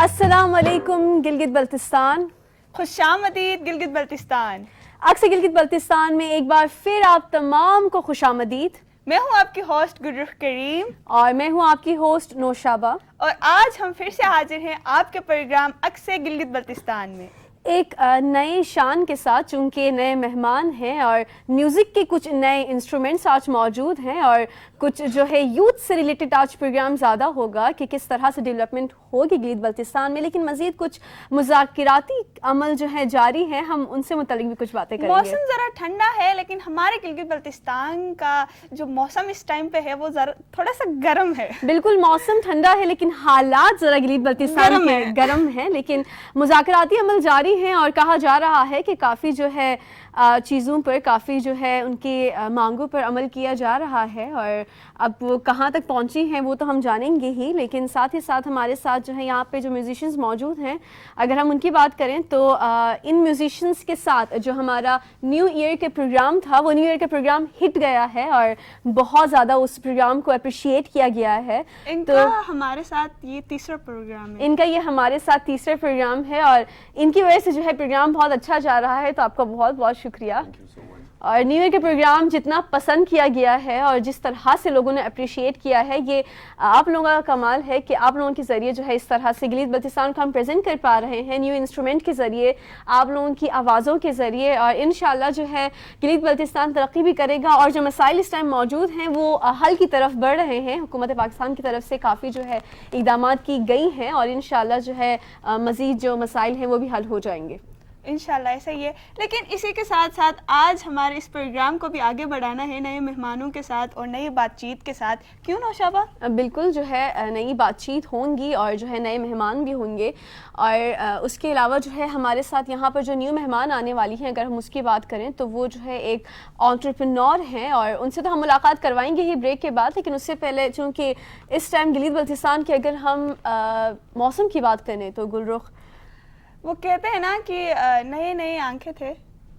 السلام علیکم گلگت بلتستان، خوش آمدید گلگت بلتستان۔ اکثر گلگت بلتستان میں ایک بار پھر آپ تمام کو خوش آمدید۔ میں ہوں آپ کی ہوسٹ گلرخ کریم اور میں ہوں آپ کی ہوسٹ نوشابہ، اور آج ہم پھر سے حاضر ہیں آپ کے پروگرام اکثر گلگت بلتستان میں ایک نئے شان کے ساتھ، چونکہ نئے مہمان ہیں اور میوزک کے کچھ نئے انسٹرومنٹس آج موجود ہیں اور کچھ جو ہے یوتھ سے ریلیٹڈ آج پروگرام زیادہ ہوگا کہ کس طرح سے ڈیولپمنٹ ہوگی گلگت بلتستان میں، لیکن مزید کچھ مذاکراتی عمل جو ہے جاری ہیں، ہم ان سے متعلق بھی کچھ باتیں کریں گے۔ موسم ذرا ٹھنڈا ہے لیکن ہمارے گلگت بلتستان کا جو موسم اس ٹائم پہ ہے وہ ذرا تھوڑا سا گرم ہے۔ بالکل موسم ٹھنڈا ہے لیکن حالات ذرا گلگت بلتستان کے گرم ہیں، لیکن مذاکراتی عمل جاری ہیں اور کہا جا رہا ہے کہ کافی جو ہے چیزوں پر، کافی جو ہے ان کی مانگوں پر عمل کیا جا رہا ہے، اور اب وہ کہاں تک پہنچی ہیں وہ تو ہم جانیں گے ہی، لیکن ساتھ ہی ساتھ ہمارے ساتھ جو ہے یہاں پہ جو میوزیشنز موجود ہیں، اگر ہم ان کی بات کریں تو ان میوزیشنز کے ساتھ جو ہمارا نیو ایئر کے پروگرام تھا، وہ نیو ایئر کا پروگرام ہٹ گیا ہے اور بہت زیادہ اس پروگرام کو اپریشیٹ کیا گیا ہے۔ ان کا ہمارے ساتھ یہ تیسرا پروگرام ہے، ان کا یہ ہمارے ساتھ تیسرا پروگرام ہے اور ان کی وجہ سے جو ہے پروگرام بہت اچھا جا رہا ہے، تو آپ کا بہت بہت شکریہ۔ اور نیو ایئر کے پروگرام جتنا پسند کیا گیا ہے اور جس طرح سے لوگوں نے اپریشیٹ کیا ہے، یہ آپ لوگوں کا کمال ہے کہ آپ لوگوں کے ذریعے جو ہے اس طرح سے گلگت بلتستان کو ہم پریزنٹ کر پا رہے ہیں، نیو انسٹرومنٹ کے ذریعے، آپ لوگوں کی آوازوں کے ذریعے، اور انشاءاللہ جو ہے گلگت بلتستان ترقی بھی کرے گا، اور جو مسائل اس ٹائم موجود ہیں وہ حل کی طرف بڑھ رہے ہیں۔ حکومت پاکستان کی طرف سے کافی جو ہے اقدامات کی گئی ہیں اور انشاءاللہ جو ہے مزید جو مسائل ہیں وہ بھی حل ہو جائیں گے انشاءاللہ ایسا ہی ہے۔ لیکن اسی کے ساتھ ساتھ آج ہمارے اس پروگرام کو بھی آگے بڑھانا ہے نئے مہمانوں کے ساتھ اور نئی بات چیت کے ساتھ، کیوں نوشابہ؟ بالکل جو ہے نئی بات چیت ہوں گی اور جو ہے نئے مہمان بھی ہوں گے، اور اس کے علاوہ جو ہے ہمارے ساتھ یہاں پر جو نیو مہمان آنے والی ہیں، اگر ہم اس کی بات کریں تو وہ جو ہے ایک انٹرپرینور ہیں، اور ان سے تو ہم ملاقات کروائیں گے ہی بریک کے بعد، لیکن اس سے پہلے چونکہ اس ٹائم گلگت بلتستان کے اگر ہم موسم کی بات کریں تو گلرخ، وہ کہتے ہیں نا کہ نئے نئے آنکھیں تھے،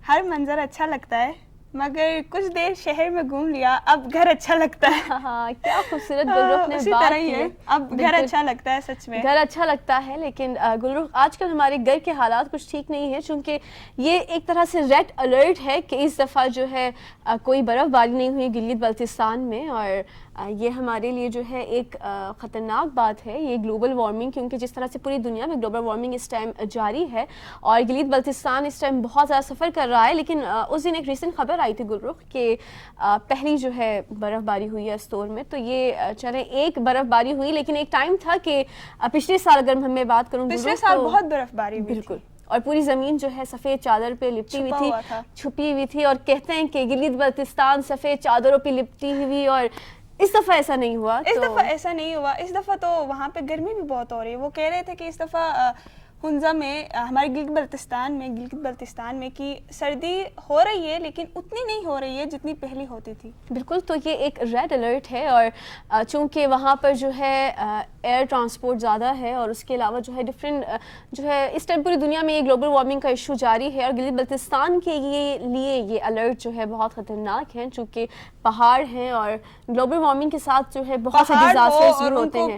ہر منظر اچھا لگتا ہے، مگر کچھ دیر شہر میں گھوم لیا اب گھر اچھا لگتا ہے۔ ہاں کیا خوبصورت گلرخ نے اسی بات طرح ہی کی ہے، اب گھر اچھا لگتا ہے، سچ میں گھر اچھا لگتا ہے، لیکن گلرخ آج کل ہمارے گھر کے حالات کچھ ٹھیک نہیں ہے، چونکہ یہ ایک طرح سے ریڈ الرٹ ہے کہ اس دفعہ جو ہے کوئی برف باری نہیں ہوئی گلگت بلتستان میں، اور یہ ہمارے لیے جو ہے ایک خطرناک بات ہے، یہ گلوبل وارمنگ، کیونکہ جس طرح سے پوری دنیا میں گلوبل وارمنگ اس ٹائم جاری ہے اور گلگت بلتستان اس ٹائم بہت زیادہ سفر کر رہا ہے، لیکن اس دن ایک ریسنٹ خبر آئی تھی گلرخ کہ پہلی جو ہے برف باری ہوئی ہے استور میں، تو یہ چلے ایک برف باری ہوئی، لیکن ایک ٹائم تھا کہ پچھلے سال اگر میں بات کروں پچھلے سال بہت برف باری ہوئی، بالکل، اور پوری زمین جو ہے سفید چادر پہ لپٹی ہوئی تھی، چھپی ہوئی تھی، اور کہتے ہیں کہ گلگت بلتستان سفید چادروں پہ لپٹی ہوئی، اور اس دفعہ ایسا نہیں ہوا، اس دفعہ ایسا نہیں ہوا، اس دفعہ تو وہاں پہ گرمی بھی بہت ہو رہی ہے۔ وہ کہہ رہے تھے کہ اس دفعہ ہنزا میں ہمارے گلگت بلتستان میں کی سردی ہو رہی ہے لیکن اتنی نہیں ہو رہی ہے جتنی پہلی ہوتی تھی۔ بالکل، تو یہ ایک ریڈ الرٹ ہے، اور چونکہ وہاں پر جو ہے ایئر ٹرانسپورٹ زیادہ ہے، اور اس کے علاوہ جو ہے ڈفرینٹ جو ہے اس ٹائم پوری دنیا میں یہ گلوبل وارمنگ کا ایشو جاری ہے، اور گلگت بلتستان کے لیے یہ الرٹ جو ہے بہت خطرناک ہے، چونکہ پہاڑ ہیں اور گلوبل وارمنگ کے ساتھ جو ہے بہت سے ڈیزاسٹرز بھی ہوتے ہیں۔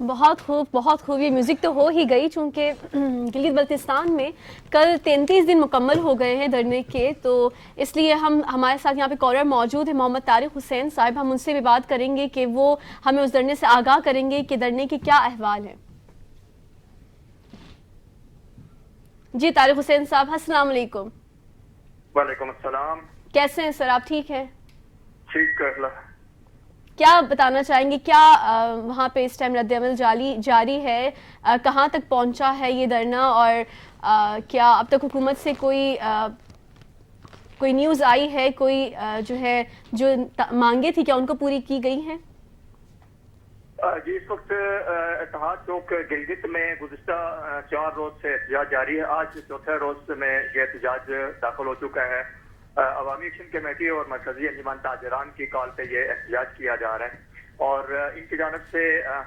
بہت خوب. یہ میوزک تو ہو ہی گئی چونکہ گلگت بلتستان میں کل 33 دن مکمل ہو گئے ہیں دھرنے کے, تو اس لیے ہمارے ساتھ یہاں پہ کالر موجود ہے محمد طارق حسین صاحب. ہم ان سے بھی بات کریں گے کہ وہ ہمیں اس دھرنے سے آگاہ کریں گے کہ دھرنے کے کیا احوال ہیں. جی طارق حسین صاحب السلام علیکم. وعلیکم السلام. کیسے ہیں سر, آپ ٹھیک ہیں؟ ٹھیک ہے. کیا بتانا چاہیں گے, کیا وہاں پہ اس ٹائم رد عمل جاری ہے, کہاں تک پہنچا ہے یہ دھرنا, اور کیا اب تک حکومت سے کوئی نیوز آئی ہے, کوئی جو مانگیں تھی کیا ان کو پوری کی گئی ہیں؟ جی اس وقت اتحاد چوک گلگت میں گزشتہ 4 روز سے احتجاج جاری ہے. آج چوتھے روز میں یہ احتجاج داخل ہو چکا ہے. عوامی ایکشن کمیٹی اور مرکزی انجمن تاجران کی کال پہ یہ احتجاج کیا جا رہا ہے, اور ان کی جانب سے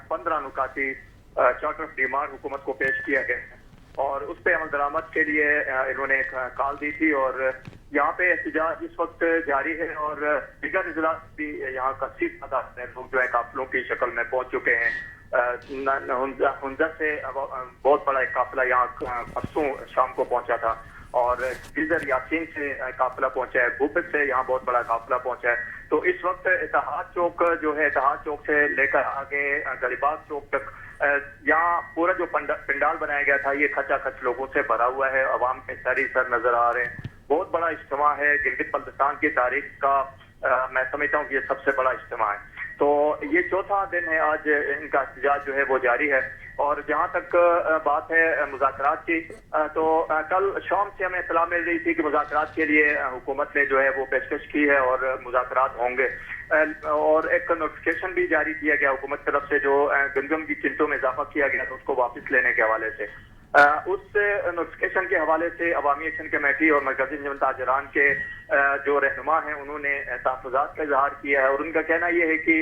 15 نکاتی چارٹر آف ڈیمانڈ حکومت کو پیش کیا گیا ہے, اور اس پہ عمل درآمد کے لیے انہوں نے ایک کال دی تھی. اور یہاں پہ احتجاج اس وقت جاری ہے, اور دیگر اضلاع بھی یہاں کثیر تعداد میں لوگ جو ہے قافلوں کی شکل میں پہنچ چکے ہیں. ہنزا سے بہت بڑا ایک قافلہ یہاں پرسوں شام کو پہنچا تھا, اور گلزر یاسین سے قافلہ پہنچا ہے, بھوپت سے یہاں بہت بڑا قافلہ پہنچا ہے. تو اس وقت اتحاد چوک جو ہے, اتحاد چوک سے لے کر آگے گلی باغ چوک تک یہاں پورا جو پنڈال بنایا گیا تھا یہ کھچا کھچ لوگوں سے بھرا ہوا ہے. عوام میں سر نظر آ رہے ہیں. بہت بڑا اجتماع ہے گلگت بلتستان کی تاریخ کا, میں سمجھتا ہوں کہ یہ سب سے بڑا اجتماع ہے. تو یہ چوتھا دن ہے آج ان کا احتجاج جو ہے وہ جاری ہے. اور جہاں تک بات ہے مذاکرات کی, تو کل شام سے ہمیں اطلاع مل رہی تھی کہ مذاکرات کے لیے حکومت نے جو ہے وہ پیشکش کی ہے اور مذاکرات ہوں گے, اور ایک نوٹیفکیشن بھی جاری کیا گیا حکومت طرف سے جو گندم کی قیمتوں میں اضافہ کیا گیا تھا اس کو واپس لینے کے حوالے سے. اس نوٹیفکیشن کے حوالے سے عوامی ایکشن کمیٹی اور مرکزی انجمن تاجران کے جو رہنما ہیں انہوں نے تحفظات کا اظہار کیا ہے, اور ان کا کہنا یہ ہے کہ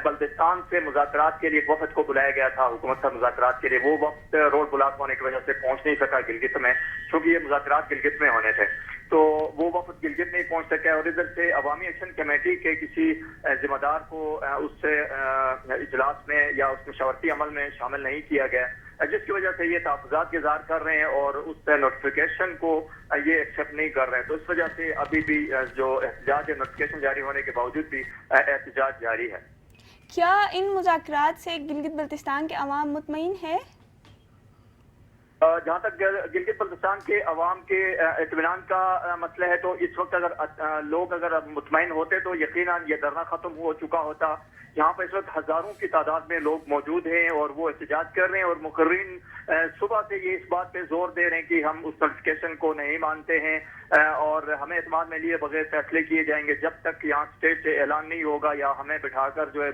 بلتستان سے مذاکرات کے لیے ایک وفد کو بلایا گیا تھا حکومت کا مذاکرات کے لیے. وہ وقت روڈ بلاک ہونے کی وجہ سے پہنچ نہیں سکا گلگت میں, چونکہ یہ مذاکرات گلگت میں ہونے تھے, تو وہ وفد گلگت نہیں پہنچ سکا. اور ادھر سے عوامی ایکشن کمیٹی کے کسی ذمہ دار کو اس سے اجلاس میں یا اس مشاورتی عمل میں شامل نہیں کیا گیا, جس کی وجہ سے یہ تحفظات کا اظہار کر رہے ہیں اور اس نوٹیفیکیشن کو یہ ایکسیپٹ نہیں کر رہے ہیں. تو اس وجہ سے ابھی بھی جو احتجاج ہے نوٹیفیکیشن جاری ہونے کے باوجود بھی احتجاج جاری ہے. کیا ان مذاکرات سے گلگت بلتستان کے عوام مطمئن ہے؟ جہاں تک گلگت بلتستان کے عوام کے اطمینان کا مسئلہ ہے, تو اس وقت اگر مطمئن ہوتے تو یقیناً یہ دھرنا ختم ہو چکا ہوتا. یہاں پہ اس وقت ہزاروں کی تعداد میں لوگ موجود ہیں اور وہ احتجاج کر رہے ہیں, اور مقررین صبح سے یہ اس بات پہ زور دے رہے ہیں کہ ہم اس نوٹیفکیشن کو نہیں مانتے ہیں اور ہمیں اعتماد میں لیے بغیر فیصلے کیے جائیں گے جب تک یہاں اسٹیٹ سے اعلان نہیں ہوگا, یا ہمیں بٹھا کر جو ہے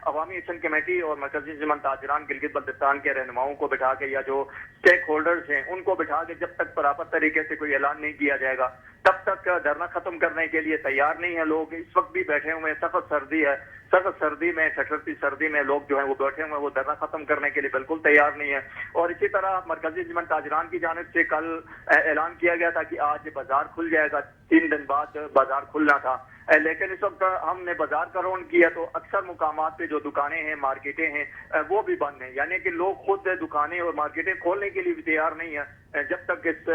عوامی ایکشن کمیٹی اور مرکزی انجمن تاجران گلگت بلتستان کے رہنماؤں کو بٹھا کے یا جو اسٹیک ہولڈرز ہیں ان کو بٹھا کے جب تک پراپر طریقے سے کوئی اعلان نہیں کیا جائے گا تب تک دھرنا ختم کرنے کے لیے تیار نہیں ہے لوگ. اس وقت بھی بیٹھے ہوئے ہیں, سخت سردی ہے, سخت سردی میں ٹھٹرتی سردی میں لوگ جو ہیں وہ بیٹھے ہوئے ہیں, وہ دھرنا ختم کرنے کے لیے بالکل تیار نہیں ہے. اور اسی طرح مرکزی انجمن تاجران کی جانب سے کل اعلان کیا گیا تھا کہ آج بازار کھل جائے گا, 3 دن بعد بازار کھلنا تھا, لیکن اس وقت ہم نے بازار کا رونڈ کیا تو اکثر مقامات پہ جو دکانیں ہیں مارکیٹیں ہیں وہ بھی بند ہیں, یعنی کہ لوگ خود دکانیں اور مارکیٹیں کھولنے کے لیے بھی تیار نہیں ہیں جب تک اس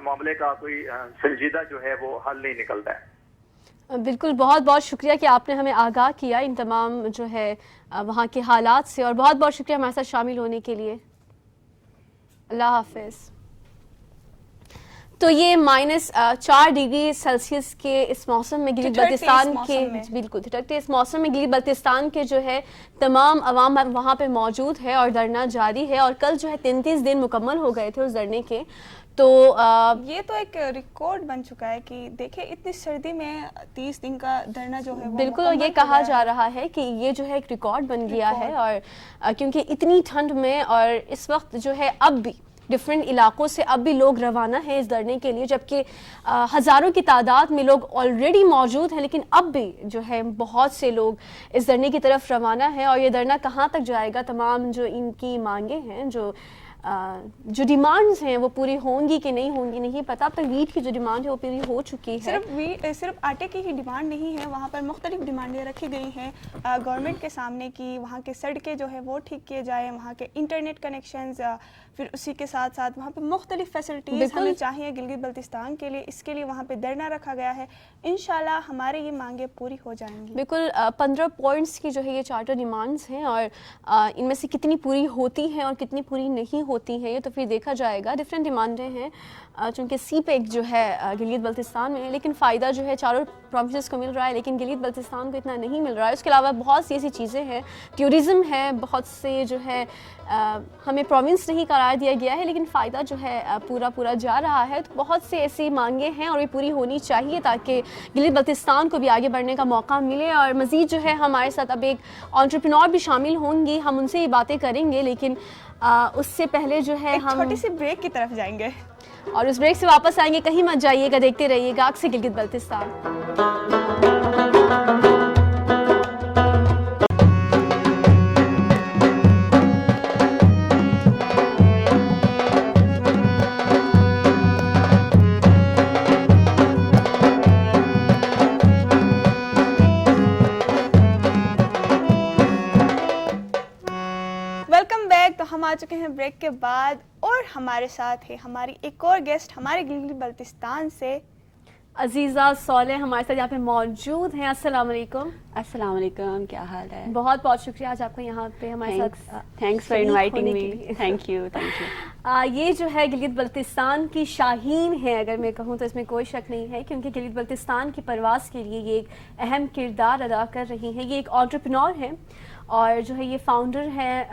معاملے کا کوئی سنجیدہ جو ہے وہ حل نہیں نکلتا ہے. بالکل, بہت بہت شکریہ کہ آپ نے ہمیں آگاہ کیا ان تمام جو ہے وہاں کے حالات سے, اور بہت بہت شکریہ ہمارے ساتھ شامل ہونے کے لیے. اللہ حافظ. تو یہ -4 ڈگری سیلسیس کے اس موسم میں گلگت بلتستان کے بالکل ٹھٹکتے اس موسم میں گلگت بلتستان کے جو ہے تمام عوام وہاں پہ موجود ہے اور دھرنا جاری ہے, اور کل جو ہے 33 دن مکمل ہو گئے تھے اس دھرنے کے. تو یہ تو ایک ریکارڈ بن چکا ہے کہ دیکھیں اتنی سردی میں 30 دن کا دھرنا جو ہے بالکل, اور یہ کہا جا رہا ہے کہ یہ جو ہے ایک ریکارڈ بن گیا ہے, اور کیونکہ اتنی ٹھنڈ میں, اور اس وقت جو ہے اب بھی ڈفرینٹ علاقوں سے اب بھی لوگ روانہ ہیں اس دھرنے کے لیے, جبکہ ہزاروں کی تعداد میں لوگ آلریڈی موجود ہیں, لیکن اب بھی جو ہے بہت سے لوگ اس دھرنے کی طرف روانہ ہیں. اور یہ دھرنا کہاں تک جائے گا, تمام جو ان کی مانگیں ہیں جو جو ڈیمانڈز ہیں وہ پوری ہوں گی کہ نہیں ہوں گی نہیں پتہ. اب تک ویٹ کی جو ڈیمانڈ ہے وہ پوری ہو چکی ہے. صرف آٹے کی ہی ڈیمانڈ نہیں ہے, وہاں پر مختلف ڈیمانڈیں رکھی گئی ہیں گورنمنٹ کے سامنے کی وہاں کے سڑکیں جو ہے وہ ٹھیک کیے جائیں, وہاں کے انٹرنیٹ کنیکشنز, پھر اسی کے ساتھ ساتھ وہاں پہ مختلف فیسلٹیز ہمیں چاہیے گلگت بلتستان کے لیے. اس کے لیے وہاں پہ دھرنا رکھا گیا ہے. انشاءاللہ ہمارے یہ مانگیں پوری ہو جائیں گی. بالکل 15 پوائنٹس کی جو ہے یہ چارٹر ڈیمانڈز ہیں, اور ان میں سے کتنی پوری ہوتی ہیں اور کتنی پوری نہیں ہوتی ہیں یہ تو پھر دیکھا جائے گا. ڈفرینٹ ڈیمانڈیں ہیں چونکہ سی پیک جو ہے گلگت بلتستان میں, لیکن فائدہ جو ہے چاروں پروونسز کو مل رہا ہے لیکن گلگت بلتستان کو اتنا نہیں مل رہا ہے. اس کے علاوہ بہت سی ایسی چیزیں ہیں, ٹورزم ہے, بہت سے جو ہے ہمیں پروونس نہیں قرار دیا گیا ہے لیکن فائدہ جو ہے پورا جا رہا ہے. تو بہت سے ایسی مانگیں ہیں اور یہ پوری ہونی چاہیے تاکہ گلگت بلتستان کو بھی آگے بڑھنے کا موقع ملے. اور مزید جو ہے ہمارے ساتھ اب ایک انٹرپرینور بھی شامل ہوں گی, ہم ان سے یہ باتیں کریں گے, لیکن اس سے پہلے جو ہے ہم چھوٹی سی بریک کی طرف جائیں گے اور اس بریک سے واپس آئیں گے. کہیں مت جائیے گا, دیکھتے رہیے گا اکثر گلگت بلتستان. Welcome back. تو ہم آ چکے ہیں بریک کے بعد اور ہمارے ساتھ ہے ہماری ایک اور گیسٹ ہمارے گلگت بلتستان سے عزیزہ صالح ہمارے ساتھ یہاں پہ موجود ہیں. السلام علیکم. السلام علیکم, کیا حال ہے؟ بہت بہت شکریہ آج آپ کو یہاں پہ ہمارے ساتھ thanks for inviting me. Thank you. یہ جو ہے گلگت بلتستان کی شاہین ہے اگر میں کہوں تو اس میں کوئی شک نہیں ہے, کیونکہ گلگت بلتستان کی پرواز کے لیے یہ ایک اہم کردار ادا کر رہی ہیں. یہ ایک انٹرپرینور ہیں اور جو ہے یہ فاؤنڈر ہے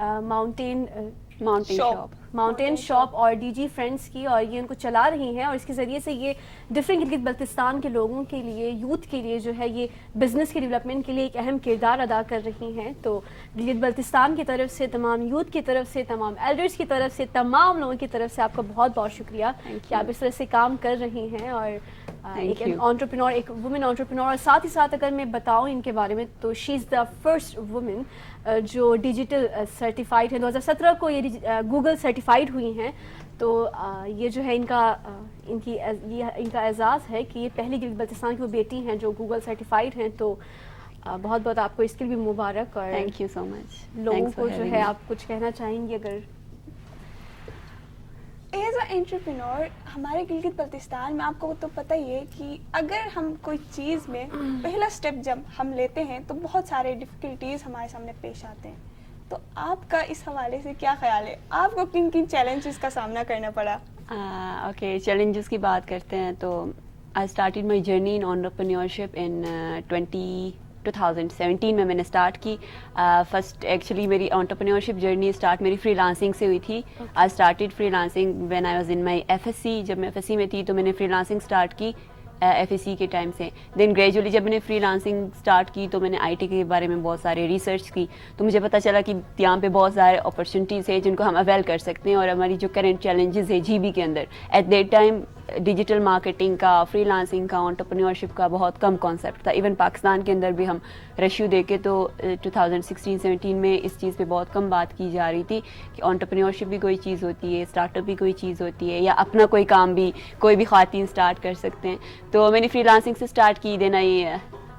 ماؤنٹین شاپ اور ڈی جی فرینڈس کی, اور یہ ان کو چلا رہی ہیں اور اس کے ذریعے سے یہ ڈفرینٹ گلگت بلتستان کے لوگوں کے لیے, یوتھ کے لیے جو ہے یہ بزنس کے ڈیولپمنٹ کے لیے ایک اہم کردار ادا کر رہی ہیں. تو گلگت بلتستان کی طرف سے, تمام یوتھ کی طرف سے, تمام ایلڈرز کی طرف سے, تمام لوگوں کی طرف سے آپ کا بہت بہت شکریہ کہ آپ اس طرح سے کام کر رہی ہیں. اور ایک انٹرپرینور, ایک وومن انٹرپرینور, اور ساتھ ہی ساتھ اگر میں بتاؤں ان کے بارے میں تو شی از دا فرسٹ وومن جو ڈیجیٹل سرٹیفائڈ ہے. 2017 کو یہ گوگل سرٹیفائڈ ہوئی ہیں. تو یہ جو ہے ان کا اعزاز ہے کہ یہ پہلی گلگت بلتستان کی وہ بیٹی ہیں جو گوگل سرٹیفائڈ ہیں. تو بہت بہت آپ کو اس کے لیے بھی مبارک. اور تھینک یو سو مچ. لوگوں کو جو ہے آپ کچھ کہنا چاہیں گے اگر ایز اے انٹرپرینور ہمارے گلگت بلتستان میں؟ آپ کو تو پتہ ہی ہے کہ اگر ہم کوئی چیز میں پہلا اسٹیپ جب ہم لیتے ہیں تو بہت سارے ڈفیکلٹیز ہمارے سامنے پیش آتے ہیں. تو آپ کا اس حوالے سے کیا خیال ہے, آپ کو کن کن چیلنجز کا سامنا کرنا پڑا؟ اوکے, چیلنجز کی بات کرتے ہیں تو I started my journey in entrepreneurship in 2017 میں نے اسٹارٹ کی. فرسٹ ایکچولی میری انٹرپرینیورشپ جرنی اسٹارٹ میری فری لانسنگ سے ہوئی تھی. I started freelancing when I was in my FSC. جب میں FSC میں تھی تو میں نے فری لانسنگ اسٹارٹ کی FSC کے ٹائم سے. دین گریجولی جب میں نے فری لانسنگ اسٹارٹ کی تو میں نے IT کے بارے میں بہت سارے ریسرچ کی, تو مجھے پتہ چلا کہ یہاں پہ بہت سارے اپرچونیٹیز ہیں جن کو ہم اویل کر سکتے ہیں. اور ہماری جو کرنٹ چیلنجز ہے GB کے اندر at that time digital marketing کا, فری لانسنگ کا, انٹرپرینیورشپ کا بہت کم کانسیپٹ تھا. ایون پاکستان کے اندر بھی ہم ریشیو دیکھیں تو 2016-17 میں اس چیز پہ بہت کم بات کی جا رہی تھی کہ انٹرپرینیورشپ بھی کوئی چیز ہوتی ہے, اسٹارٹ اپ بھی کوئی چیز ہوتی ہے, یا اپنا کوئی کام بھی کوئی بھی خواتین اسٹارٹ کر سکتے ہیں. تو میں نے فری لانسنگ سے اسٹارٹ کی. دین آئی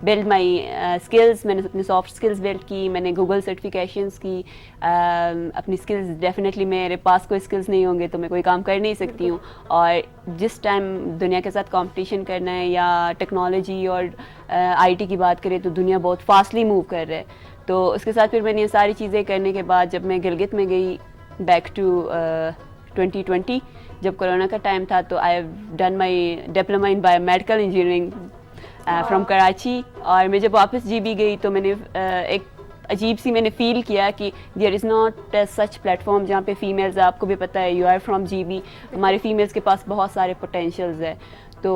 بلڈ مائی اسکلز, میں نے اپنی سافٹ اسکلز بلڈ کی, میں نے گوگل سرٹیفکیشنس کی. اپنی اسکلز ڈیفینیٹلی میرے پاس کوئی اسکلز نہیں ہوں گے تو میں کوئی کام کر نہیں سکتی ہوں. اور جس ٹائم دنیا کے ساتھ کمپٹیشن کرنا ہے یا ٹیکنالوجی اور IT کی بات کریں تو دنیا بہت فاسٹلی موو کر رہا ہے. تو اس کے ساتھ پھر میں نے یہ ساری چیزیں کرنے کے بعد جب میں گلگت میں گئی بیک ٹو 2020 جب کرونا کا ٹائم تھا, تو I have done my diploma in bio medical engineering from Karachi. اور میں جب واپس GB گئی تو میں نے ایک عجیب سی میں نے فیل کیا کہ there is not such plate form جہاں پہ فیمیلز, آپ کو بھی پتہ ہے, یو آر فرام GB, ہمارے فیمیلز کے پاس بہت سارے پوٹینشیلز ہے. تو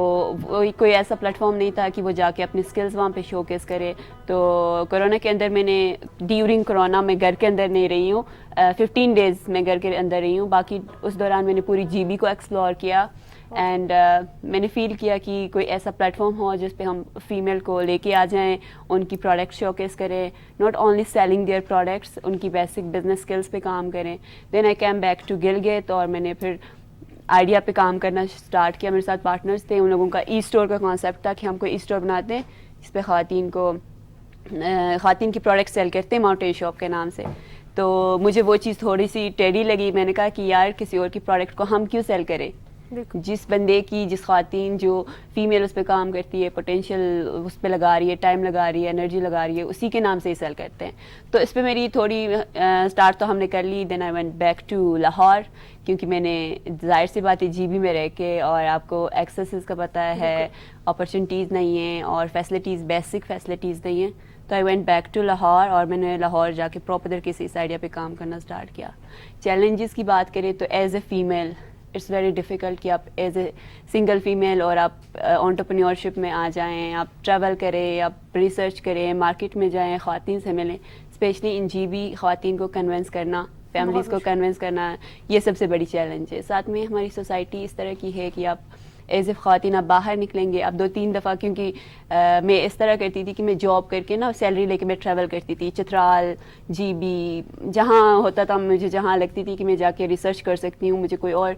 کوئی ایسا پلیٹ فارم نہیں تھا کہ وہ جا کے اپنی اسکلز وہاں پہ شو کیس کرے. تو کرونا کے اندر میں نے ڈیورنگ کرونا میں گھر کے اندر نہیں رہی ہوں, 15 days میں گھر کے اندر رہی ہوں. باقی اس دوران میں نے پوری GB کو ایکسپلور کیا, اینڈ میں نے فیل کیا کہ کوئی ایسا پلیٹ فارم ہو جس پہ ہم فیمیل کو لے کے آ جائیں, ان کی پروڈکٹ شو کیس کریں, not only selling their products, ان کی بیسک بزنس اسکلس پہ کام کریں. Then I came back to Gilgit, اور میں نے پھر آئیڈیا پہ کام کرنا اسٹارٹ کیا. میرے ساتھ پارٹنرز تھے, ان لوگوں کا ای اسٹور کا کانسیپٹ تھا کہ ہم کوئی ای اسٹور بناتے ہیں جس پہ خواتین کی پروڈکٹ سیل کرتے ہیں ماؤنٹین شاپ کے نام سے. تو مجھے وہ چیز تھوڑی سی ٹیڑھی لگی. میں نے کہا کہ یار کسی اور کی پروڈکٹ کو ہم کیوں سیل کریں, جس بندے کی, جس خواتین جو فیمیل اس پہ کام کرتی ہے, پوٹینشیل اس پہ لگا رہی ہے, ٹائم لگا رہی ہے, انرجی لگا رہی ہے, اسی کے نام سے ہی سیل کرتے ہیں. تو اس پہ میری تھوڑی اسٹارٹ تو ہم نے کر لی. Then I went back to Lahore, کیونکہ میں نے ظاہر سی بات ہے GB میں رہ کے, اور آپ کو ایکسیسز کا پتہ ہے, اپرچونیٹیز نہیں ہیں اور فیسلٹیز, بیسک فیسلٹیز نہیں ہیں. تو I went back to Lahore, اور میں نے لاہور جا کے پراپر طریقے سے اس آئیڈیا پہ کام کرنا اسٹارٹ کیا. چیلنجز کی بات کریں تو as a female it's very difficult کہ آپ ایز اے سنگل فیمیل اور آپ انٹرپرینیورشپ میں آ جائیں, آپ ٹریول کریں, آپ ریسرچ کریں, مارکیٹ میں جائیں, خواتین سے ملیں. اسپیشلی ان GB خواتین کو کنونس کرنا, فیملیز کو کنونس کرنا, یہ سب سے بڑی چیلنج ہے. ساتھ میں ہماری سوسائٹی اس طرح کی ہے کہ آپ ایز اے خواتین آپ باہر نکلیں گے, آپ 2-3 دفعہ, کیونکہ میں اس طرح کرتی تھی کہ میں جاب کر کے نا سیلری لے کے میں ٹریول کرتی تھی, چترال, GB, جہاں ہوتا تھا مجھے, جہاں لگتی تھی کہ میں جا کے ریسرچ کر سکتی ہوں, مجھے کوئی اور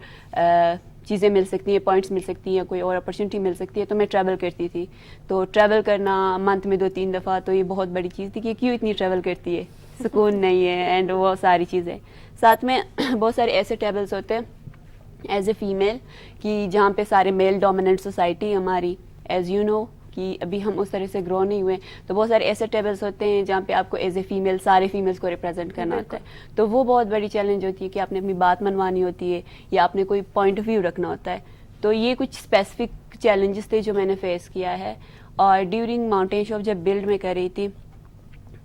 چیزیں مل سکتی ہیں, پوائنٹس مل سکتی ہیں, کوئی اور اپرچونیٹی مل سکتی ہے, تو میں ٹریول کرتی تھی. تو ٹریول کرنا منتھ میں 2-3 دفعہ, تو یہ بہت بڑی چیز تھی کہ کیوں اتنی ٹریول کرتی ہے, سکون نہیں ہے, اینڈ وہ ساری چیزیں. ساتھ میں بہت سارے ایسے ٹیبلز ہوتے ہیں ایز اے فیمیل کہ جہاں پہ سارے میل ڈومیننٹ سوسائٹی ہماری, ایز یو نو کہ ابھی ہم اس طرح سے گرو نہیں ہوئے, تو بہت سارے ایسے ٹیبلز ہوتے ہیں جہاں پہ آپ کو ایز اے فیمیل سارے فیمیلز کو ریپرزینٹ کرنا ہوتا ہے. تو وہ بہت بڑی چیلنج ہوتی ہے کہ آپ نے اپنی بات منوانی ہوتی ہے, یا آپ نے کوئی پوائنٹ آف ویو رکھنا ہوتا ہے. تو یہ کچھ اسپیسیفک چیلنجز تھے جو میں نے فیس کیا ہے. اور ڈیورنگ ماؤنٹین شاپ جب بلڈ میں کر رہی تھی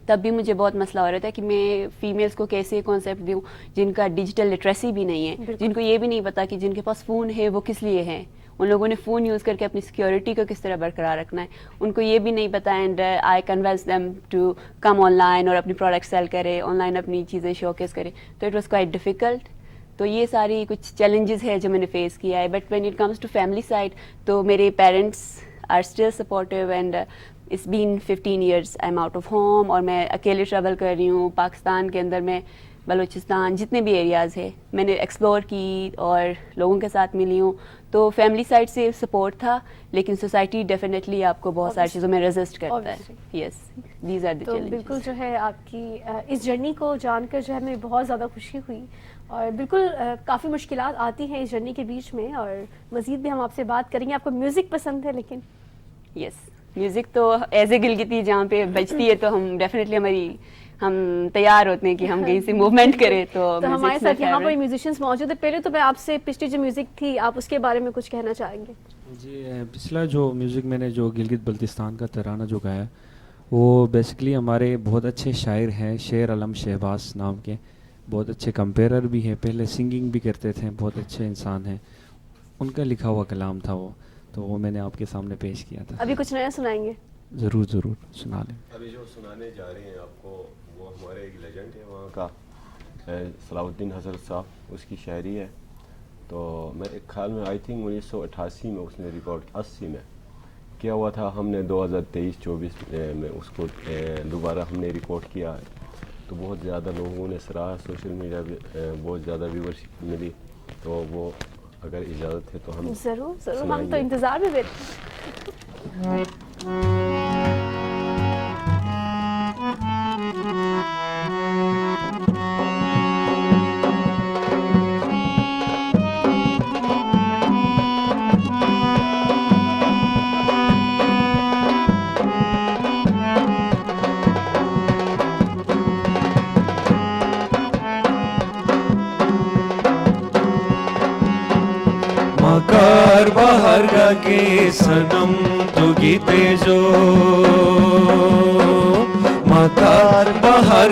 تب بھی مجھے بہت مسئلہ ہو رہا تھا کہ میں فیمیلز کو کیسے کانسیپٹ دوں جن کا ڈیجیٹل لٹریسی بھی نہیں ہے, جن کو یہ بھی نہیں پتا کہ جن کے پاس فون ہے وہ کس لیے ہے, ان لوگوں نے فون یوز کر کے اپنی سیکیورٹی کو کس طرح برقرار رکھنا ہے, ان کو یہ بھی نہیں پتا. And I convince them to come online اور اپنی پروڈکٹ سیل کرے, آن لائن اپنی چیزیں شو کیس کرے. تو اٹ واز کوائٹ ڈیفیکلٹ. تو یہ ساری کچھ چیلنجز ہے جو میں نے فیس کیا ہے. But when it comes to family side تو میرے parents are still supportive, and it's been 15 years I'm out of home, اور میں اکیلے ٹریول کر رہی ہوں پاکستان کے اندر. میں بلوچستان جتنے بھی ایریاز ہیں میں نے ایکسپلور کی اور لوگوں کے ساتھ ملی ہوں. تو فیملی سائڈ سے سپورٹ تھا, لیکن سوسائٹی ڈیفینیٹلی آپ کو بہت ساری چیزوں میں ریزسٹ کرتا ہے. یس, دیز آر دی تو چیلنجز. بالکل جو ہے آپ کی اس جرنی کو جان کر جو ہے ہمیں بہت زیادہ خوشی ہوئی, اور بالکل کافی مشکلات آتی ہیں اس جرنی کے بیچ میں, اور مزید بھی ہم آپ سے بات کریں گے. آپ کو میوزک پسند ہے لیکن؟ یس, میوزک تو ایز اے گلگتی جہاں پہ بجتی ہے تو ہم ڈیفینیٹلی ہم تیار ہوتے ہیں کہ ہم کہیں سے موومنٹ کریں. تو ہمارے ساتھ یہاں پر میوزیشینس موجود ہیں. پہلے تو میں آپ سے پچھلی جو میوزک تھی آپ اس کے بارے میں کچھ کہنا چاہیں گے؟ جی, پچھلا جو میوزک میں نے جو گلگت بلتستان کا ترانہ جو گایا وہ بیسکلی ہمارے بہت اچھے شاعر ہیں, شیر علم شہباز نام کے, بہت اچھے کمپیرر بھی ہیں, پہلے سنگنگ بھی کرتے تھے, بہت اچھے انسان ہیں. ان کا لکھا ہوا کلام تھا وہ, تو وہ میں نے آپ کے سامنے پیش کیا تھا. ابھی کچھ نیا سنائیں گے؟ ضرور سنا لیں. ابھی جو سنانے جا رہے ہیں آپ کو وہ ہمارے ایک لیجنڈ ہے وہاں کا, صلاح الدین حضرت صاحب, اس کی شاعری ہے. تو میرے خیال میں آئی تھنک 1988 میں اس نے ریکارڈ 80 میں کیا ہوا تھا. ہم نے 2023-24 میں اس کو دوبارہ ہم نے ریکارڈ کیا ہے. تو بہت زیادہ لوگوں نے سراہا, سوشل میڈیا پہ بہت زیادہ ویورشپ ملی. تو وہ اگر اجازت ہے تو ہم ضرور, ہم تو انتظار میں بیٹھے ہیں. مکار باہر گے سنم تو گیتے جو, مکار باہر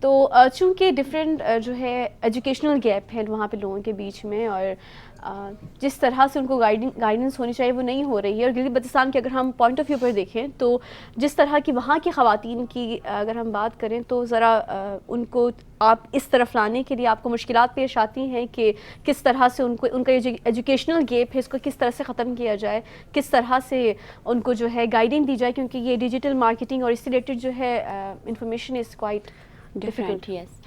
تو چونکہ ڈفرینٹ جو ہے ایجوکیشنل گیپ ہے وہاں پہ لوگوں کے بیچ میں، اور جس طرح سے ان کو گائیڈنس ہونی چاہیے وہ نہیں ہو رہی ہے. اور گلگت بلتستان کے اگر ہم پوائنٹ آف ویو پر دیکھیں تو جس طرح کی وہاں کی خواتین کی اگر ہم بات کریں تو ذرا ان کو آپ اس طرف لانے کے لیے آپ کو مشکلات پیش آتی ہیں کہ کس طرح سے ان کا یہ ایجوکیشنل گیپ ہے اس کو کس طرح سے ختم کیا جائے، کس طرح سے ان کو جو ہے گائیڈنگ دی جائے، کیونکہ یہ ڈیجیٹل مارکیٹنگ اور اس سے ریلیٹڈ جو ہے information is quite different. Yes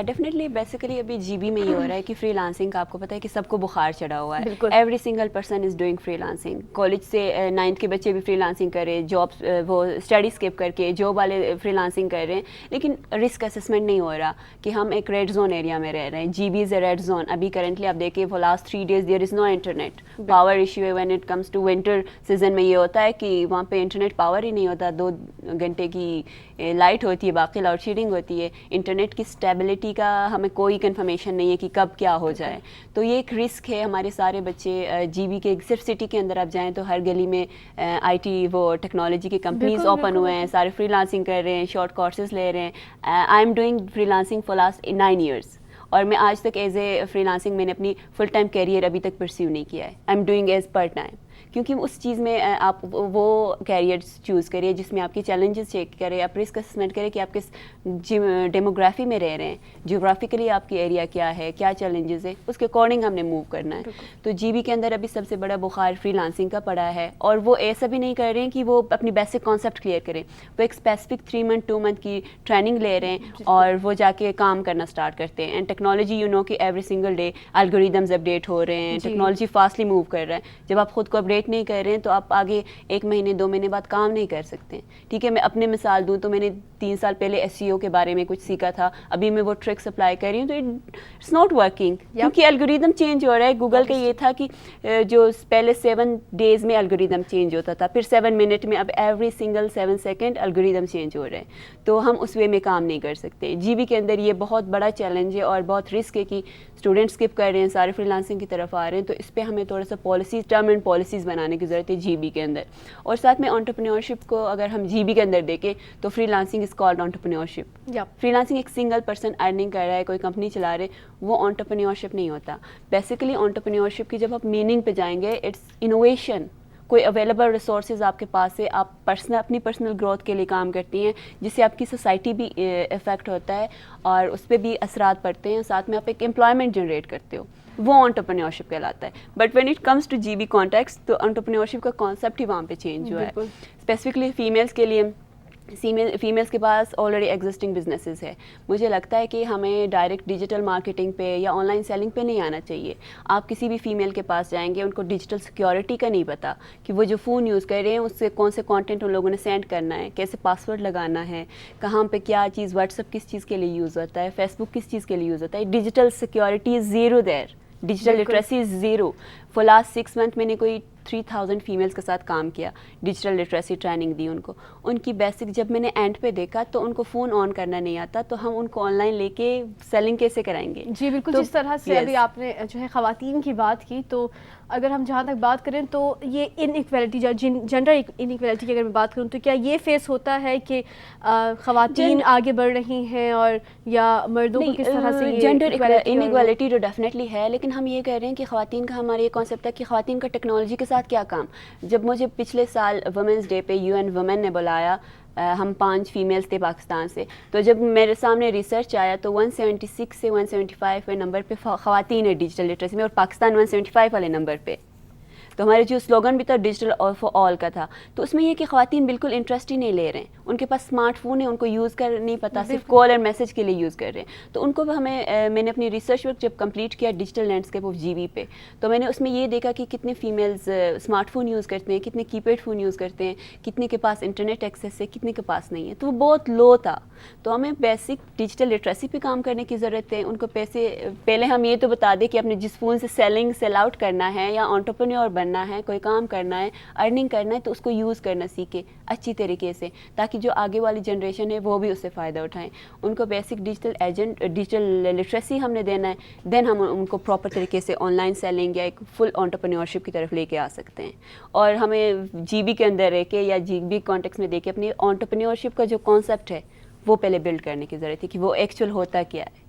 definitely. Basically ابھی جی بی میں یہ ہو رہا ہے کہ فری لانسنگ کا آپ کو پتہ ہے کہ سب کو بخار چڑھا ہوا ہے. Every single person is doing free lancing. College سے 9th کے بچے بھی فری لانسنگ کر رہے ہیں، جاب وہ اسٹڈی اسکپ کر کے جاب والے فری لانسنگ کر رہے ہیں، لیکن رسک اسسمنٹ نہیں ہو رہا کہ ہم ایک ریڈ زون ایریا میں رہ رہے ہیں. G B is a red zone. ابھی کرنٹلی آپ دیکھیں for last 3 days there is no internet. Power issue ہے. When it comes to winter season میں یہ ہوتا ہے کہ وہاں پہ انٹرنیٹ پاور ہی نہیں ہوتا، 2 گھنٹے کی لائٹ ہوتی ہے، باقی لاؤڈ شیڈنگ ہوتی ہے. انٹرنیٹ کی اسٹیبلٹی کا ہمیں کوئی کنفرمیشن نہیں ہے کہ کب کیا ہو جائے. تو یہ ایک رسک ہے. ہمارے سارے بچے جی بی کے صرف سٹی کے اندر آپ جائیں تو ہر گلی میں IT وہ ٹیکنالوجی کی کمپنیز اوپن ہوئے ہیں، سارے فری لانسنگ کر رہے ہیں، شارٹ کورسز لے رہے ہیں. I am doing free lancing for last 9 years اور میں آج تک ایز اے فری لانسنگ میں نے اپنی فل ٹائم کیریئر ابھی تک پرسیو نہیں کیا ہے. I am doing as per time, کیونکہ اس چیز میں آپ وہ کیریئر چوز کریے جس میں آپ کی چیلنجز چیک کرے، آپ رسک اسسمنٹ کرے کہ آپ کس ڈیموگرافی میں رہ رہے ہیں، جیوگرافیکلی آپ کی ایریا کیا ہے، کیا چیلنجز ہے، اس کے اکارڈنگ ہم نے موو کرنا ہے. تو جی بی کے اندر ابھی سب سے بڑا بخار فری لانسنگ کا پڑا ہے. اور وہ ایسا بھی نہیں کر رہے ہیں کہ وہ اپنی بیسک کانسیپٹ کلیئر کریں، وہ ایک اسپیسیفک 3 month 2 month کی ٹریننگ لے رہے ہیں اور وہ جا کے کام کرنا اسٹارٹ کرتے ہیں. اینڈ ٹیکنالوجی یو نو کہ every single day algorithms update ہو رہے ہیں، ٹیکنالوجی فاسٹلی موو کر رہا ہے. جب آپ خود کو اپڈیٹ نہیں کر رہے ہیں تو آپ آگے 1 مہینے 2 مہینے بعد کام نہیں کر سکتے. ٹھیک ہے، میں اپنے مثال دوں تو میں نے 3 سال پہلے SEO کے بارے میں کچھ سیکھا تھا، ابھی میں وہ ٹرکس اپلائی کر رہی ہوں تو اٹس ناٹ ورکنگ کیونکہ الگوریدم چینج ہو رہا ہے. گوگل کا یہ تھا کہ جو پہلے 7 days میں الگوریدم چینج ہوتا تھا، پھر 7 minute میں، اب every single 7 second algorithm change ہو رہا ہے. تو ہم اس وے میں کام نہیں کر سکتے. جی بی کے اندر یہ بہت بڑا چیلنج ہے اور بہت رسک ہے کہ اسٹوڈنٹس اسکپ کر رہے ہیں، سارے فری لانسنگ کی طرف آ رہے ہیں. تو اس پہ ہمیں تھوڑا سا پالیسیز، ٹرم اینڈ پالیسیز بنانے کی ضرورت ہے جی بی کے اندر. اور ساتھ میں انٹرپرینیورشپ کو اگر ہم جی بی کے اندر دیکھیں تو free lancing is called entrepreneurship. Free lancing ایک سنگل پرسن ارننگ کر رہا ہے، کوئی کمپنی چلا رہے، وہ انٹرپرینیورشپ نہیں ہوتا. بیسیکلی انٹرپرینیورشپ کی جب آپ میننگ پہ جائیں گے، اٹس انوویشن. کوئی اویلیبل ریسورسز آپ کے پاس ہے، آپ اپنی پرسنل گروتھ کے لیے کام کرتی ہیں جس سے آپ کی سوسائٹی بھی افیکٹ ہوتا ہے اور اس پہ بھی اثرات پڑتے ہیں. ساتھ میں آپ ایک امپلائمنٹ جنریٹ کرتے ہو، وہ انٹرپرینیورشپ کہلاتا ہے. But when it comes to G B context تو انٹرپرینیورشپ کا کانسیپٹ ہی وہاں پہ چینج ہوا ہے. اسپیسیفکلی فیمیلس کے لیے، فیمیلس کے پاس آلریڈی ایگزسٹنگ بزنسز ہے. مجھے لگتا ہے کہ ہمیں ڈائریکٹ ڈیجیٹل مارکیٹنگ پہ یا آن لائن سیلنگ پہ نہیں آنا چاہیے. آپ کسی بھی فیمیل کے پاس جائیں گے، ان کو ڈیجیٹل سیکیورٹی کا نہیں پتہ کہ وہ جو فون یوز کر رہے ہیں اس سے کون سے کانٹینٹ ان لوگوں نے سینڈ کرنا ہے، کیسے پاسورڈ لگانا ہے، کہاں پہ کیا چیز، واٹس ایپ کس چیز کے لیے یوز ہوتا ہے، فیس بک کس چیز کے لیے یوز ہوتا ہے. Digital security is zero there. Digital literacy is zero. For last 6 months میں نے کوئی 3000 فیمیلس کے ساتھ کام کیا، ڈیجیٹل لٹریسی ٹریننگ دی ان کو. ان کی بیسک جب میں نے اینڈ پہ دیکھا تو ان کو فون آن کرنا نہیں آتا، تو ہم ان کو آن لائن لے کے سیلنگ کیسے کرائیں گے. جی بالکل. جس طرح سے ابھی آپ نے جو ہے خواتین کی بات کی، تو اگر ہم جہاں تک بات کریں تو یہ انیکویلٹی، جنڈر انیکویلٹی کی اگر میں بات کروں تو کیا یہ فیس ہوتا ہے کہ خواتین آگے بڑھ رہی ہیں اور یا مردوں کو کس طرح سے جنڈر انیکویلٹی تو ڈیفینیٹلی ہے، لیکن ہم یہ کہہ رہے ہیں کہ خواتین کا ہمارا یہ کانسیپٹ ہے کہ خواتین کا ٹیکنالوجی کے ساتھ کیا کام. جب مجھے پچھلے سال وومنس ڈے پہ UN وومن نے بلایا، ہم 5 فیمیلز تھے پاکستان سے، تو جب میرے سامنے ریسرچ آیا تو 176 سے 175 نمبر پہ خواتین ہے ڈیجیٹل لٹریسی میں، اور پاکستان 175 والے نمبر پہ. تو ہمارے جو سلوگن بھی تھا ڈیجیٹل فار آل کا تھا. تو اس میں یہ کہ خواتین بالکل انٹرسٹ ہی نہیں لے رہے ہیں. ان کے پاس اسمارٹ فون ہے، ان کو یوز کر نہیں پتا، صرف کال اور میسج کے لیے یوز کر رہے ہیں. تو ان کو میں نے اپنی ریسرچ ورک جب کمپلیٹ کیا digital landscape of G B پہ، تو میں نے اس میں یہ دیکھا کہ کتنے فیمیلز اسمارٹ فون یوز کرتے ہیں، کتنے کی پیڈ فون یوز کرتے ہیں، کتنے کے پاس انٹرنیٹ ایکسیس ہے، کتنے کے پاس نہیں ہے. تو وہ بہت لو تھا. تو ہمیں بیسک ڈیجیٹل لٹریسی پہ کام کرنے کی ضرورت ہے. ان کو پہلے ہم یہ تو بتا دیں کہ اپنے جس فون سے سیل آؤٹ کرنا ہے یا انٹرپرینیور بننا ہے، کوئی کام کرنا ہے، ارننگ کرنا ہے، تو اس کو یوز کرنا سیکھے اچھی طریقے سے، تاکہ جو آگے والی جنریشن ہے وہ بھی اس سے فائدہ اٹھائیں. ان کو بیسک ڈیجیٹل لٹریسی ہم نے دینا ہے، دین ہم ان کو پراپر طریقے سے آن لائن سیلنگ یا ایک فل انٹرپرینیورشپ کی طرف لے کے آ سکتے ہیں. اور ہمیں جی بی کے اندر رہ کے یا جی بی کانٹیکس میں دے کے اپنی انٹرپرینیورشپ کا جو کانسیپٹ ہے وہ پہلے بلڈ کرنے کی ضرورت ہے کہ وہ ایکچوئل ہوتا کیا ہے.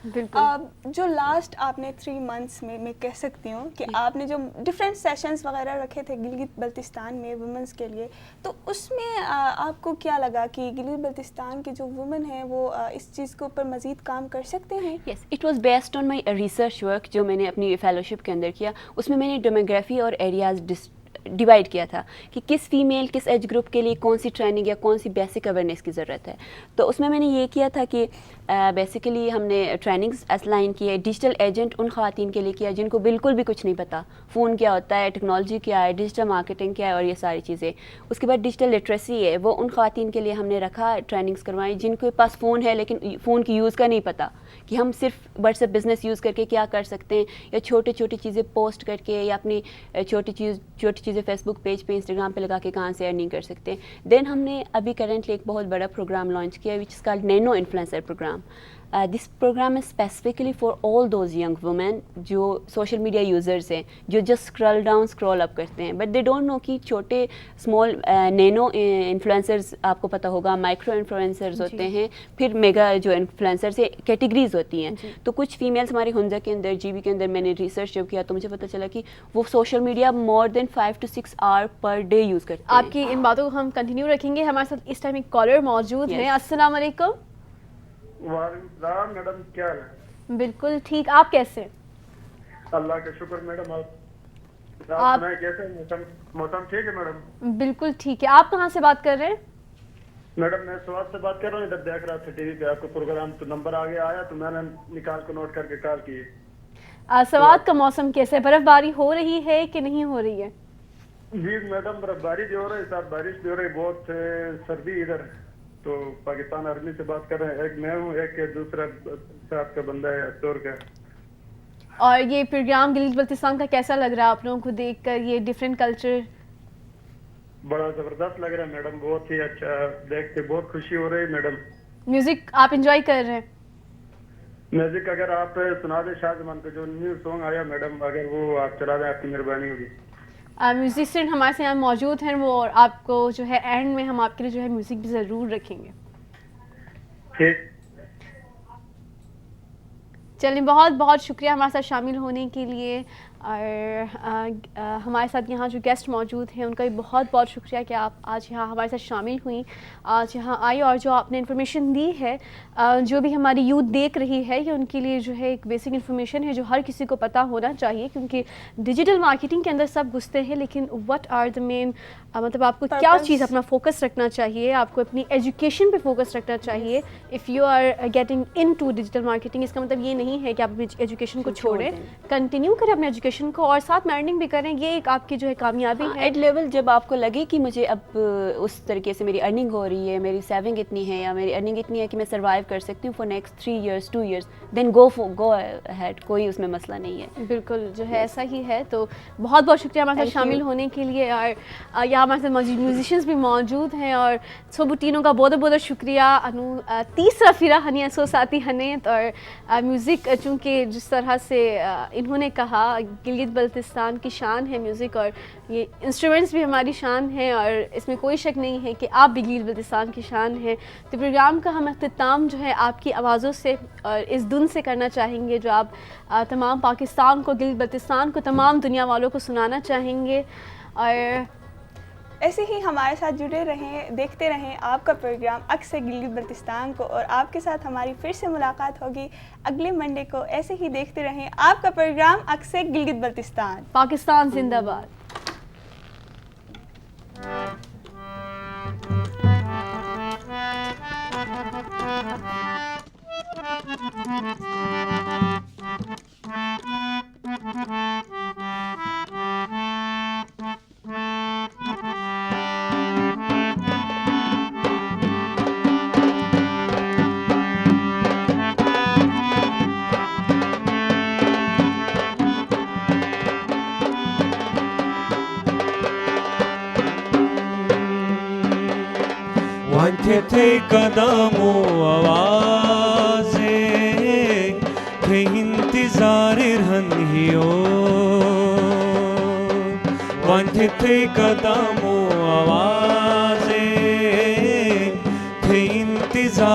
بالکل. جو لاسٹ آپ نے 3 months میں کہہ سکتی ہوں کہ آپ نے جو ڈفرینٹ سیشنز وغیرہ رکھے تھے گلگت بلتستان میں وومنس کے لیے, تو اس میں آپ کو کیا لگا کہ گلگت بلتستان کے جو وومن ہیں وہ اس چیز کے اوپر مزید کام کر سکتے ہیں؟ Yes, it was based on my research work جو میں نے اپنی فیلوشپ کے اندر کیا. اس میں نے ڈیموگرافی اور ایریاز ڈیوائڈ کیا تھا کہ کس فیمیل کس ایج گروپ کے لیے کون سی ٹریننگ یا کون سی بیسک اویئرنیس کی ضرورت ہے. تو اس میں نے یہ کیا تھا کہ بیسیکلی ہم نے ٹریننگز اسلائن کی ہے. ڈیجیٹل ایجنٹ ان خواتین کے لیے کیا جن کو بالکل بھی کچھ نہیں پتہ, فون کیا ہوتا ہے, ٹیکنالوجی کیا ہے, ڈیجیٹل مارکیٹنگ کیا ہے اور یہ ساری چیزیں. اس کے بعد ڈیجیٹل لٹریسی ہے, وہ ان خواتین کے لیے ہم نے رکھا ٹریننگز کروائی جن کے پاس فون ہے لیکن فون کی یوز کا نہیں پتہ کہ ہم صرف واٹس ایپ بزنس یوز کر کے کیا کر سکتے ہیں, یا چھوٹی چیزیں پوسٹ کر کے, یا اپنی چھوٹی چیزیں فیس بک پیج پہ انسٹاگرام پہ لگا کے کہاں سے ارننگ کر سکتے ہیں. دین ہم نے ابھی کرنٹلی ایک بہت بڑا پروگرام لانچ کیا which is called nano influencer programme. This programme is specifically for all those young women جو سوشل میڈیا یوزرز ہیں, جو just scroll down scroll up کرتے ہیں بٹ دے ڈونٹ نو کہ چھوٹے اسمال نینو انفلوئنسرز, آپ کو پتہ ہوگا مائکرو انفلوئنسرز ہوتے ہیں, پھر میگا جو انفلوئنسرز ہیں کیٹیگریز ہوتی ہیں. تو کچھ فیمیلس ہماری ہنزا کے اندر جی بی کے اندر میں نے ریسرچ جب کیا تو مجھے پتہ چلا کہ وہ social media more than 5 to 6 hours per day use کرتے ہیں. آپ کی ان باتوں کو ہم کنٹینیو رکھیں گے. ہمارے ساتھ اس ٹائم ایک کالر موجود ہیں. السلام علیکم. وعلیکم السلام میڈم, کیا ہے؟ بالکل ٹھیک, آپ کیسے؟ اللہ کا شکر میڈم. آپ کیسے؟ موسم ٹھیک ہے میڈم؟ بالکل ٹھیک ہے. آپ کہاں سے بات کر رہے ہیں؟ میڈم میں سوات سے بات کر رہا ہوں. ادھر دیکھ رہا تھا ٹی وی پہ آپ کا پروگرام, تو نمبر آگے آیا تو میں نے نکال کو نوٹ کر کے کال کی. سوات کا موسم کیسے ہے؟ برف باری ہو رہی ہے کہ نہیں ہو رہی ہے؟ جی میڈم برف باری بھی ہو رہی ہے, ساتھ بارش بھی ہو رہی ہے, بہت سردی ادھر. تو پاکستان آرمی سے بات کر رہے ہیں, ایک میں ہوں, ایک دوسرا صاحب کا بندہ ہے چور کا. اور یہ پروگرام گلگت بلتستان کا کیسا لگ رہا ہے آپ لوگوں کو دیکھ کر, یہ ڈفرینٹ کلچر؟ بڑا زبردست لگ رہا ہے میڈم, بہت ہی اچھا, دیکھ کے بہت خوشی ہو رہی ہے میڈم. میوزک آپ انجوائے کر رہے ہیں؟ میوزک اگر آپ سنا دیں شاہ زمان کا جو نیو سانگ آیا میڈم, اگر وہ آپ چلا دیں آپ کی مہربانی ہوگی. میوزیشین ہمارے سے یہاں موجود ہیں, وہ آپ کو جو ہے اینڈ میں ہم آپ کے لیے جو ہے میوزک بھی ضرور رکھیں گے. ٹھیک, چلیں, بہت بہت شکریہ ہمارے ساتھ شامل ہونے کے لیے. اور ہمارے ساتھ یہاں جو گیسٹ موجود ہیں ان کا بھی بہت بہت شکریہ کہ آپ آج یہاں ہمارے ساتھ شامل ہوئیں, آج یہاں آئی, اور جو آپ نے انفارمیشن دی ہے, جو بھی ہماری یوتھ دیکھ رہی ہے, یہ ان کے لیے جو ہے ایک بیسک انفارمیشن ہے جو ہر کسی کو پتہ ہونا چاہیے, کیونکہ ڈیجیٹل مارکیٹنگ کے اندر سب گھستے ہیں, لیکن وٹ آر دا مین, مطلب آپ کو کیا چیز اپنا فوکس رکھنا چاہیے, آپ کو اپنی ایجوکیشن پہ فوکس رکھنا چاہیے. If you are getting into digital marketing, اس کا مطلب یہ نہیں ہے کہ آپ اپنی ایجوکیشن کو چھوڑیں, کنٹینیو کریں اپنے ایجوکیشن کو اور ساتھ میں ارننگ بھی کریں. یہ ایک آپ کی جو ہے کامیابی ہے. ایٹ لیول جب آپ کو لگے کہ مجھے اب اس طریقے سے میری ارننگ ہو رہی ہے, میری سیونگ اتنی ہے یا میری ارننگ اتنی ہے کہ میں سروائیو کر سکتی ہوں for next 3 years 2 years, then go ahead, کوئی اس میں مسئلہ نہیں ہے. بالکل جو ہے ایسا ہی ہے. تو بہت بہت شکریہ ہمارے ساتھ شامل ہونے کے لیے, اور یہاں ہمارے ساتھ میوزیشینس بھی موجود ہیں, اور سو بٹینوں کا بہت بہت شکریہ. تیسرا پھیرا ہنی اسو ساتھی ہنیت, اور میوزک چونکہ جس طرح سے انہوں نے کہا گلگت بلتستان کی شان ہے میوزک, اور یہ انسٹرومنٹس بھی ہماری شان ہیں, اور اس میں کوئی شک نہیں ہے کہ آپ بھی گلگت بلتستان کی شان ہیں. تو پروگرام کا ہم اختتام جو ہے آپ کی آوازوں سے اور اس دن سے کرنا چاہیں گے جو آپ تمام پاکستان کو, گلگت بلتستان کو, تمام دنیا والوں کو سنانا چاہیں گے. اور ایسے ہی ہمارے ساتھ جڑے رہیں, دیکھتے رہیں آپ کا پروگرام اکثر گلگت بلتستان کو, اور آپ کے ساتھ ہماری پھر سے ملاقات ہوگی اگلے منڈے کو. ایسے ہی دیکھتے رہیں آپ کا پروگرام اکثر گلگت بلتستان. پاکستان زندہ باد. وانتے تھے قدم و آوازیں, تھے انتظار رہنیو, وانتے تھے قدم و آوازیں, تھے انتظار